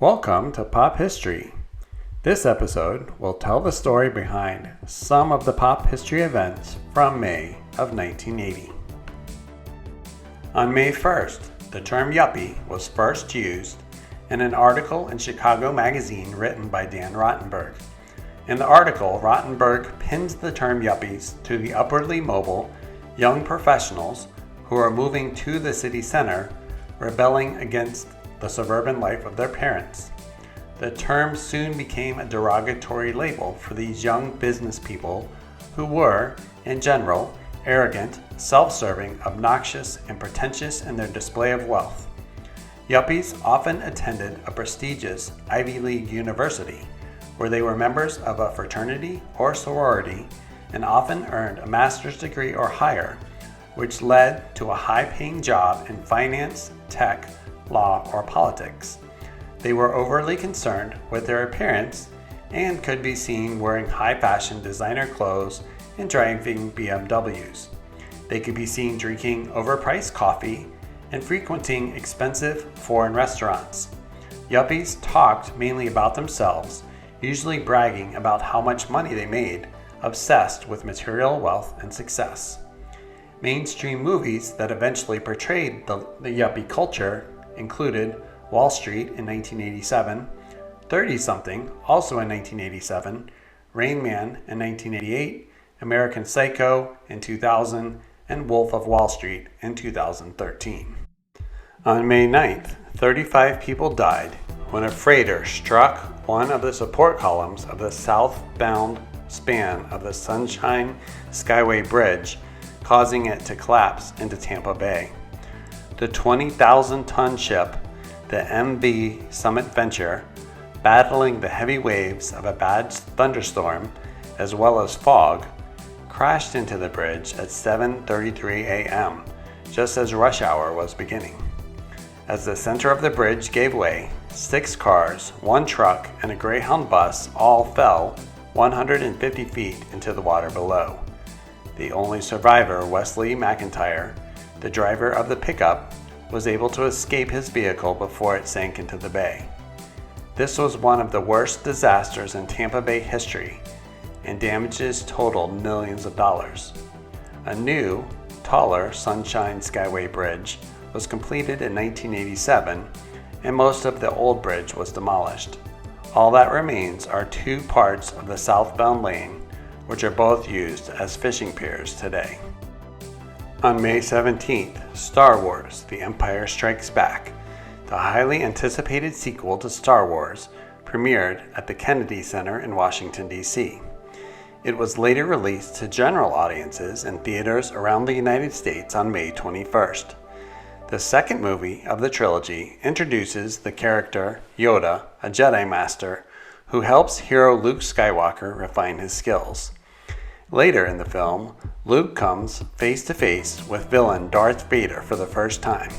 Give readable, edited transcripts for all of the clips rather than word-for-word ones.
Welcome to Pop History. This episode will tell the story behind some of the pop history events from May of 1980. On May 1st, the term yuppie was first used in an article in Chicago Magazine written by Dan Rottenberg. In the article, Rottenberg pins the term yuppies to the upwardly mobile young professionals who are moving to the city center, rebelling against the suburban life of their parents. The term soon became a derogatory label for these young business people who were, in general, arrogant, self-serving, obnoxious, and pretentious in their display of wealth. Yuppies often attended a prestigious Ivy League university, where they were members of a fraternity or sorority and often earned a master's degree or higher, which led to a high-paying job in finance, tech, law, or politics. They were overly concerned with their appearance and could be seen wearing high-fashion designer clothes and driving BMWs. They could be seen drinking overpriced coffee and frequenting expensive foreign restaurants. Yuppies talked mainly about themselves, usually bragging about how much money they made, obsessed with material wealth and success. Mainstream movies that eventually portrayed the yuppie culture included Wall Street in 1987, 30-something, also in 1987, Rain Man in 1988, American Psycho in 2000, and Wolf of Wall Street in 2013. On May 9th, 35 people died when a freighter struck one of the support columns of the southbound span of the Sunshine Skyway Bridge, causing it to collapse into Tampa Bay. The 20,000-ton ship, the MV Summit Venture, battling the heavy waves of a bad thunderstorm as well as fog, crashed into the bridge at 7:33 a.m., just as rush hour was beginning. As the center of the bridge gave way, 6 cars, 1 truck, and a Greyhound bus all fell 150 feet into the water below. The only survivor, Wesley McIntyre, the driver of the pickup, was able to escape his vehicle before it sank into the bay. This was one of the worst disasters in Tampa Bay history, and damages totaled millions of dollars. A new, taller Sunshine Skyway Bridge was completed in 1987, and most of the old bridge was demolished. All that remains are 2 parts of the southbound lane, which are both used as fishing piers today. On May 17th, Star Wars: The Empire Strikes Back, the highly anticipated sequel to Star Wars, premiered at the Kennedy Center in Washington, D.C. It was later released to general audiences in theaters around the United States on May 21st. The second movie of the trilogy introduces the character Yoda, a Jedi Master, who helps hero Luke Skywalker refine his skills. Later in the film, Luke comes face-to-face with villain Darth Vader for the first time.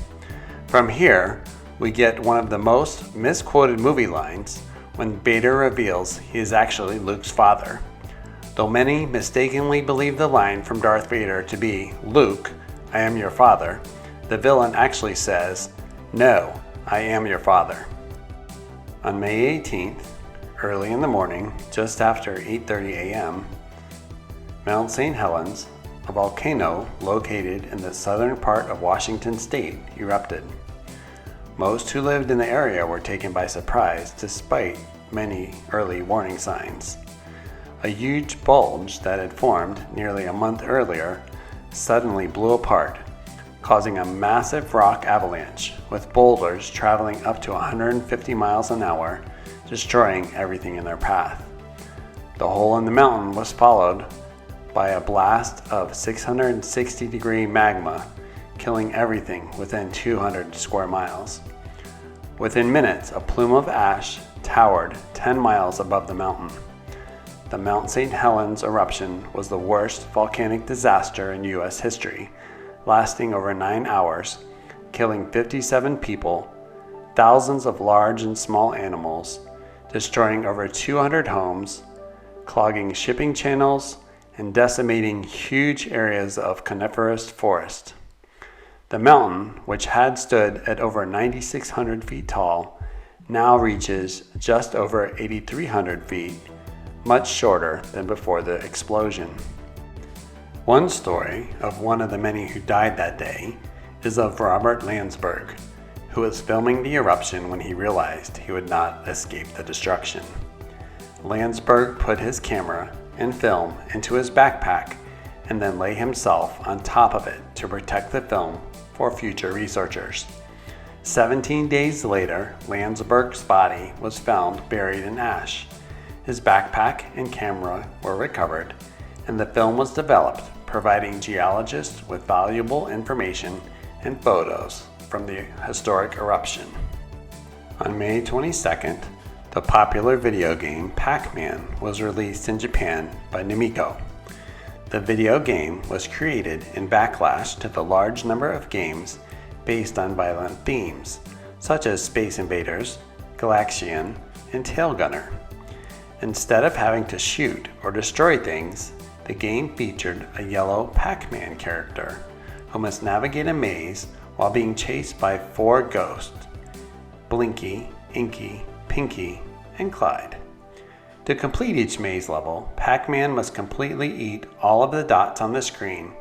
From here, we get one of the most misquoted movie lines when Vader reveals he is actually Luke's father. Though many mistakenly believe the line from Darth Vader to be, "Luke, I am your father," the villain actually says, "No, I am your father." On May 18th, early in the morning, just after 8:30 a.m., Mount St. Helens, a volcano located in the southern part of Washington state, erupted. Most who lived in the area were taken by surprise despite many early warning signs. A huge bulge that had formed nearly a month earlier suddenly blew apart, causing a massive rock avalanche with boulders traveling up to 150 miles an hour, destroying everything in their path. The hole in the mountain was followed by a blast of 660-degree magma, killing everything within 200 square miles. Within minutes, a plume of ash towered 10 miles above the mountain. The Mount St. Helens eruption was the worst volcanic disaster in U.S. history, lasting over 9 hours, killing 57 people, thousands of large and small animals, destroying over 200 homes, clogging shipping channels, and decimating huge areas of coniferous forest. The mountain, which had stood at over 9,600 feet tall, now reaches just over 8,300 feet, much shorter than before the explosion. One story of one of the many who died that day is of Robert Landsberg, who was filming the eruption when he realized he would not escape the destruction. Landsberg put his camera and film into his backpack and then lay himself on top of it to protect the film for future researchers. 17 days later, Landsberg's body was found buried in ash. His backpack and camera were recovered, and the film was developed, providing geologists with valuable information and photos from the historic eruption. On May 22nd, the popular video game Pac-Man was released in Japan by Namco. The video game was created in backlash to the large number of games based on violent themes, such as Space Invaders, Galaxian, and Tail Gunner. Instead of having to shoot or destroy things, the game featured a yellow Pac-Man character who must navigate a maze while being chased by 4 ghosts: Blinky, Inky, Pinky, and Clyde. To complete each maze level, Pac-Man must completely eat all of the dots on the screen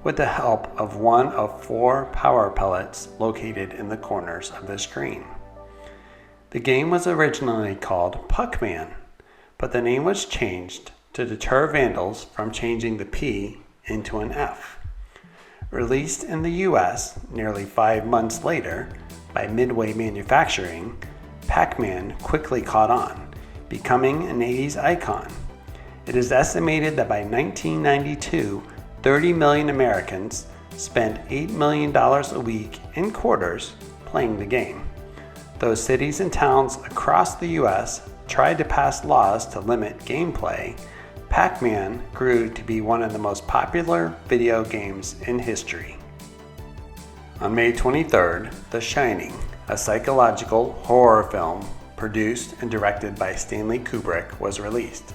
with the help of one of 4 power pellets located in the corners of the screen. The game was originally called Pac-Man, but the name was changed to deter vandals from changing the P into an F. Released in the US nearly 5 months later by Midway Manufacturing, Pac-Man quickly caught on, becoming an 80s icon. It is estimated that by 1992, 30 million Americans spent $8 million a week in quarters playing the game. Though cities and towns across the US tried to pass laws to limit gameplay, Pac-Man grew to be one of the most popular video games in history. On May 23rd, The Shining, a psychological horror film produced and directed by Stanley Kubrick, was released.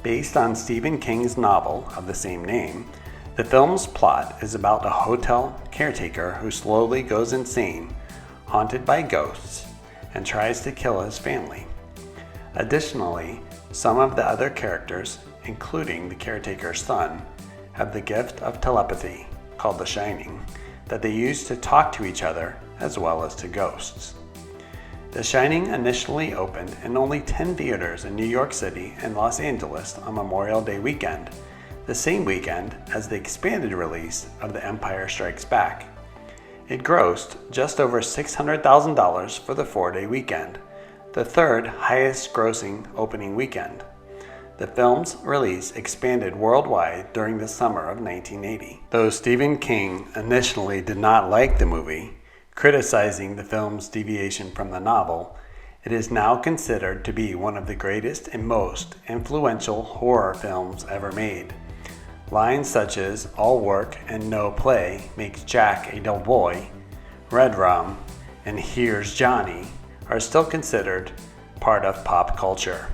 Based on Stephen King's novel of the same name, the film's plot is about a hotel caretaker who slowly goes insane, haunted by ghosts, and tries to kill his family. Additionally, some of the other characters, including the caretaker's son, have the gift of telepathy, called The Shining, that they use to talk to each other as well as to ghosts. The Shining initially opened in only 10 theaters in New York City and Los Angeles on Memorial Day weekend, the same weekend as the expanded release of The Empire Strikes Back. It grossed just over $600,000 for the 4-day weekend, the 3rd highest grossing opening weekend. The film's release expanded worldwide during the summer of 1980. Though Stephen King initially did not like the movie, criticizing the film's deviation from the novel, it is now considered to be one of the greatest and most influential horror films ever made. Lines such as "all work and no play makes Jack a dull boy," "Red Rum," and "Here's Johnny" are still considered part of pop culture.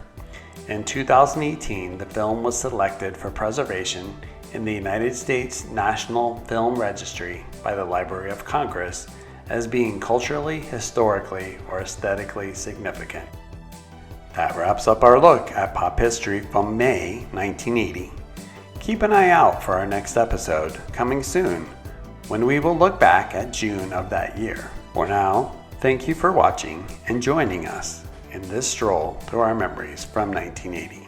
In 2018, the film was selected for preservation in the United States National Film Registry by the Library of Congress as being culturally, historically, or aesthetically significant. That wraps up our look at pop history from May 1980. Keep an eye out for our next episode, coming soon, when we will look back at June of that year. For now, thank you for watching and joining us in this stroll through our memories from 1980.